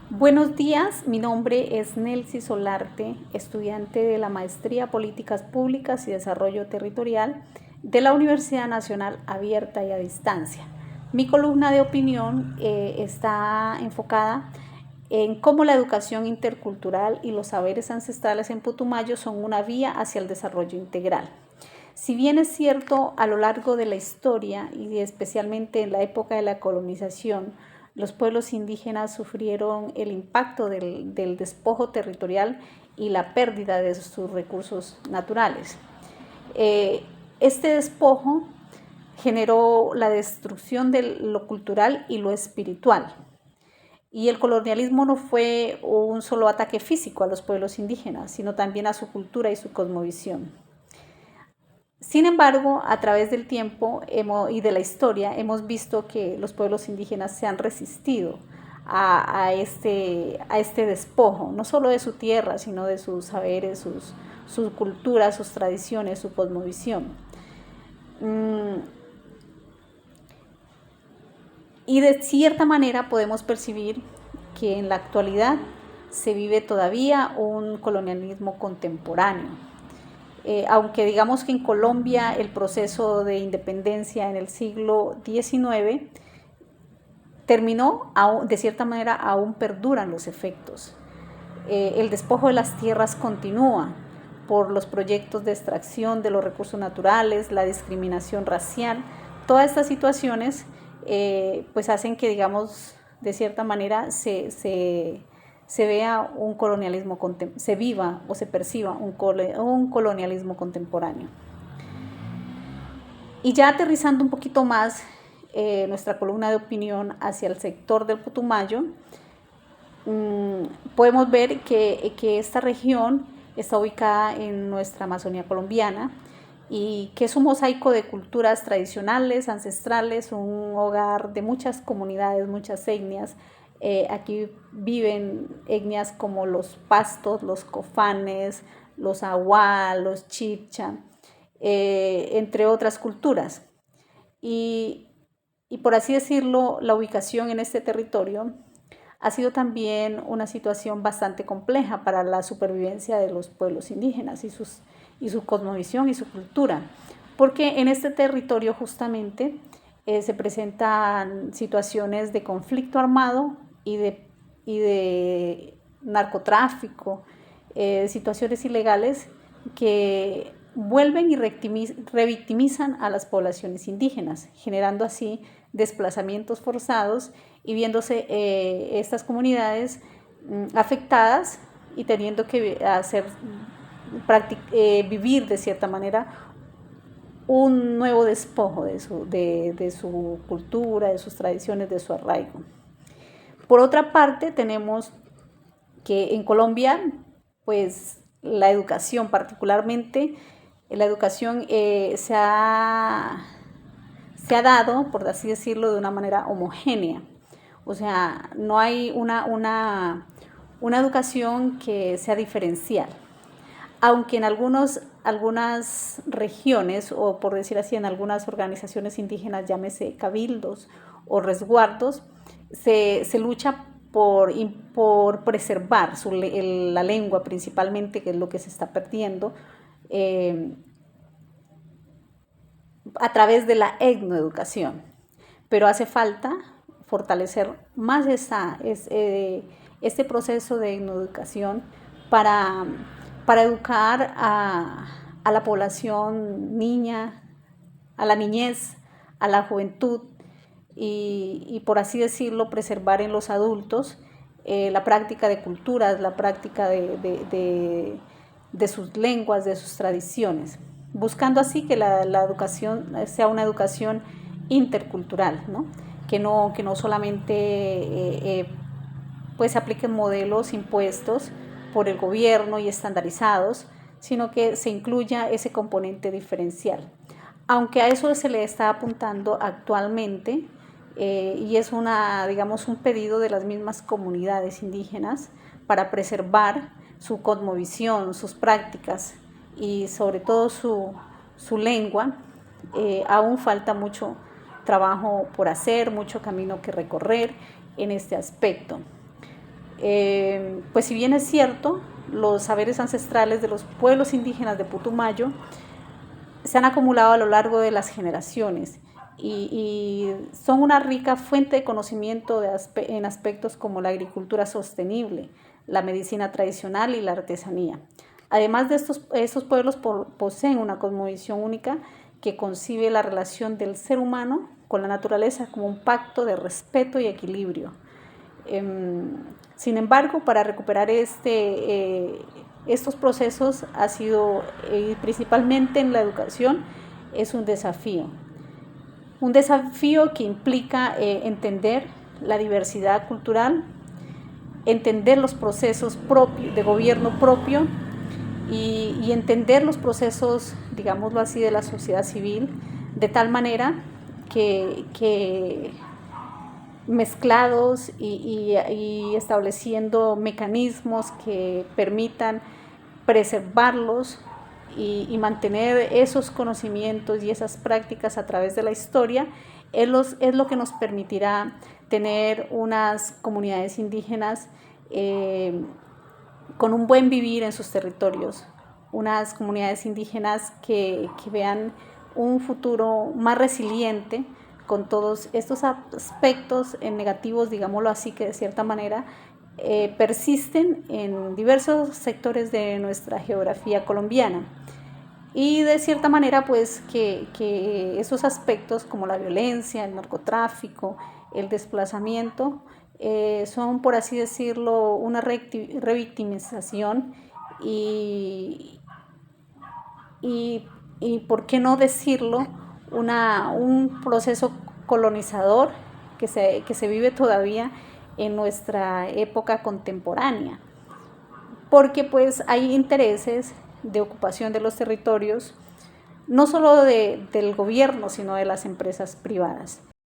Buenos días, mi nombre es Nelcy Solarte, estudiante de la Maestría Políticas Públicas y Desarrollo Territorial de la Universidad Nacional Abierta y a Distancia. Mi columna de opinión está enfocada en cómo la educación intercultural y los saberes ancestrales en Putumayo son una vía hacia el desarrollo integral. Si bien es cierto, a lo largo de la historia y especialmente en la época de la colonización, los pueblos indígenas sufrieron el impacto del despojo territorial y la pérdida de sus recursos naturales. Este despojo generó la destrucción de lo cultural y lo espiritual. Y el colonialismo no fue un solo ataque físico a los pueblos indígenas, sino también a su cultura y su cosmovisión. Sin embargo, a través del tiempo y de la historia hemos visto que los pueblos indígenas se han resistido a este despojo, no solo de su tierra, sino de sus saberes, su cultura, sus tradiciones, su cosmovisión. Y de cierta manera podemos percibir que en la actualidad se vive todavía un colonialismo contemporáneo. Aunque digamos que en Colombia el proceso de independencia en el siglo XIX terminó, de cierta manera aún perduran los efectos. El despojo de las tierras continúa por los proyectos de extracción de los recursos naturales, la discriminación racial. Todas estas situaciones pues hacen que, digamos, de cierta manera se vea un colonialismo, se viva o se perciba un colonialismo contemporáneo. Y ya aterrizando un poquito más nuestra columna de opinión hacia el sector del Putumayo, podemos ver que esta región está ubicada en nuestra Amazonía colombiana y que es un mosaico de culturas tradicionales, ancestrales, un hogar de muchas comunidades, muchas etnias. Aquí viven etnias como los pastos, los cofanes, los aguá, los chibcha, entre otras culturas. Y por así decirlo, la ubicación en este territorio ha sido también una situación bastante compleja para la supervivencia de los pueblos indígenas y su cosmovisión y su cultura, porque en este territorio justamente se presentan situaciones de conflicto armado y de narcotráfico, situaciones ilegales que vuelven y revictimizan a las poblaciones indígenas, generando así desplazamientos forzados y viéndose estas comunidades afectadas y teniendo que vivir de cierta manera un nuevo despojo de su cultura, de sus tradiciones, de su arraigo. Por otra parte, tenemos que en Colombia, pues la educación, particularmente la educación se ha dado, por así decirlo, de una manera homogénea. O sea, no hay una educación que sea diferencial. Aunque en algunas regiones, o por decir así, en algunas organizaciones indígenas, llámese cabildos o resguardos, se lucha por preservar la lengua principalmente, que es lo que se está perdiendo, a través de la etnoeducación. Pero hace falta fortalecer más este proceso de etnoeducación para educar a la población niña, a la niñez, a la juventud y por así decirlo, preservar en los adultos la práctica de culturas, la práctica de sus lenguas, de sus tradiciones, buscando así que la educación sea una educación intercultural, ¿no? Que no solamente pues apliquen modelos impuestos por el gobierno y estandarizados, sino que se incluya ese componente diferencial. Aunque a eso se le está apuntando actualmente, y es digamos, un pedido de las mismas comunidades indígenas para preservar su cosmovisión, sus prácticas y sobre todo su lengua, aún falta mucho trabajo por hacer, mucho camino que recorrer en este aspecto. Pues si bien es cierto, los saberes ancestrales de los pueblos indígenas de Putumayo se han acumulado a lo largo de las generaciones y son una rica fuente de conocimiento en aspectos como la agricultura sostenible, la medicina tradicional y la artesanía. Además de estos pueblos poseen una cosmovisión única que concibe la relación del ser humano con la naturaleza como un pacto de respeto y equilibrio. Sin embargo, para recuperar estos procesos ha sido, principalmente en la educación, es un desafío. Un desafío que implica entender la diversidad cultural, entender los procesos de gobierno propio y entender los procesos, digámoslo así, de la sociedad civil, de tal manera que mezclados y estableciendo mecanismos que permitan preservarlos y mantener esos conocimientos y esas prácticas a través de la historia es lo que nos permitirá tener unas comunidades indígenas con un buen vivir en sus territorios, unas comunidades indígenas que vean un futuro más resiliente con todos estos aspectos negativos, digámoslo así, que de cierta manera persisten en diversos sectores de nuestra geografía colombiana. Y de cierta manera, pues, que esos aspectos como la violencia, el narcotráfico, el desplazamiento, son, por así decirlo, una revictimización y ¿por qué no decirlo?, un proceso colonizador que se vive todavía en nuestra época contemporánea, porque pues hay intereses de ocupación de los territorios, no solo del gobierno, sino de las empresas privadas.